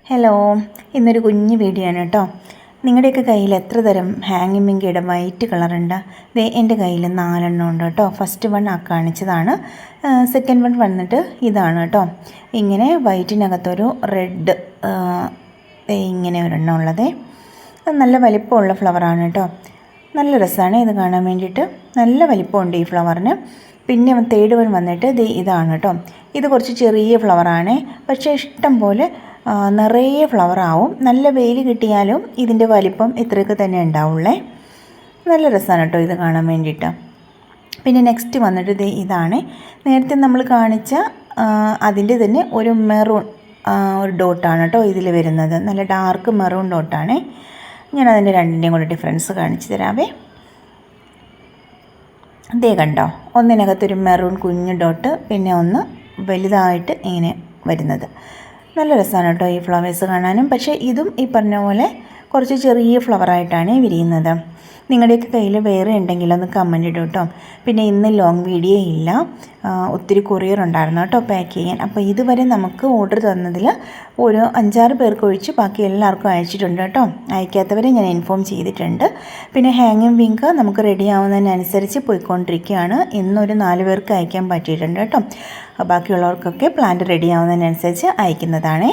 Hello, ഇന്നൊരു കുഞ്ഞ് video ആണ് കേട്ടോ. നിങ്ങളുടെയൊക്കെ കയ്യിൽ എത്ര തരം ഹാങ്ങിങ് മിങ്കയുടെ വൈറ്റ് കളറുണ്ട്? ദേ എൻ്റെ കയ്യിൽ 4 ഉണ്ട് കേട്ടോ. ഫസ്റ്റ് വൺ കാണിച്ചതാണ്. സെക്കൻഡ് വൺ വന്നിട്ട് ഇതാണ് കേട്ടോ. ഇങ്ങനെ വൈറ്റിനകത്തൊരു റെഡ് ഇങ്ങനെ ഒരെണ്ണം ഉള്ളത്. അത് നല്ല വലിപ്പമുള്ള ഫ്ലവറാണ് കേട്ടോ. നല്ല രസമാണ് ഇത് കാണാൻ വേണ്ടിയിട്ട്. നല്ല വലിപ്പമുണ്ട് ഈ ഫ്ലവറിന്. പിന്നെ തേർഡ് വൺ വന്നിട്ട് ഇതാണ് കേട്ടോ. ഇത് കുറച്ച് ചെറിയ ഫ്ലവറാണ്, പക്ഷേ ഇഷ്ടം പോലെ നിറയെ ഫ്ലവറാവും. നല്ല വെയിൽ കിട്ടിയാലും ഇതിൻ്റെ വലിപ്പം ഇത്രയൊക്കെ തന്നെ ഉണ്ടാവുള്ളേ. നല്ല രസമാണ് കേട്ടോ ഇത് കാണാൻ വേണ്ടിയിട്ട്. പിന്നെ നെക്സ്റ്റ് വന്നിട്ട് ഇതാണ്. നേരത്തെ നമ്മൾ കാണിച്ച അതിൻ്റെ തന്നെ ഒരു മെറൂൺ ഒരു ഡോട്ടാണ് കേട്ടോ ഇതിൽ വരുന്നത്. നല്ല ഡാർക്ക് മെറൂൺ ഡോട്ടാണ്. ഞാൻ അതിൻ്റെ രണ്ടിൻ്റെയും കൂടെ ഡിഫറൻസ് കാണിച്ചു തരാവേ. കണ്ടോ, ഒന്നിനകത്തൊരു മെറൂൺ കുഞ്ഞ് ഡോട്ട്, പിന്നെ ഒന്ന് വലുതായിട്ട് ഇങ്ങനെ വരുന്നത്. നല്ല രസമാണ് കേട്ടോ ഈ ഫ്ലവേഴ്സ് കാണാനും. പക്ഷേ ഇതും ഈ പറഞ്ഞ പോലെ കുറച്ച് ചെറിയ ഫ്ലവറായിട്ടാണ് വിരിയുന്നത്. നിങ്ങളുടെയൊക്കെ കയ്യിൽ വേറെ ഉണ്ടെങ്കിൽ ഒന്ന് കമൻറ്റ് ഇടും കേട്ടോ. പിന്നെ ഇന്ന് ലോങ് വീഡിയോ ഇല്ല, ഒത്തിരി കൊറിയർ ഉണ്ടായിരുന്നു കേട്ടോ പാക്ക് ചെയ്യാൻ. അപ്പോൾ ഇതുവരെ നമുക്ക് ഓർഡർ തന്നതിൽ ഒരു 5-6 പേർക്ക് ഒഴിച്ച് ബാക്കി എല്ലാവർക്കും അയച്ചിട്ടുണ്ട് കേട്ടോ. അയക്കാത്തവരെ ഞാൻ ഇൻഫോം ചെയ്തിട്ടുണ്ട്. പിന്നെ ഹാങ്ങിങ് വിങ്ക് നമുക്ക് റെഡി ആവുന്നതിനനുസരിച്ച് പോയിക്കൊണ്ടിരിക്കുകയാണ്. ഇന്നൊരു 4 പേർക്ക് അയക്കാൻ പറ്റിയിട്ടുണ്ട് കേട്ടോ. ബാക്കിയുള്ളവർക്കൊക്കെ പ്ലാന്റ് റെഡി ആവുന്നതിനനുസരിച്ച് അയക്കുന്നതാണേ.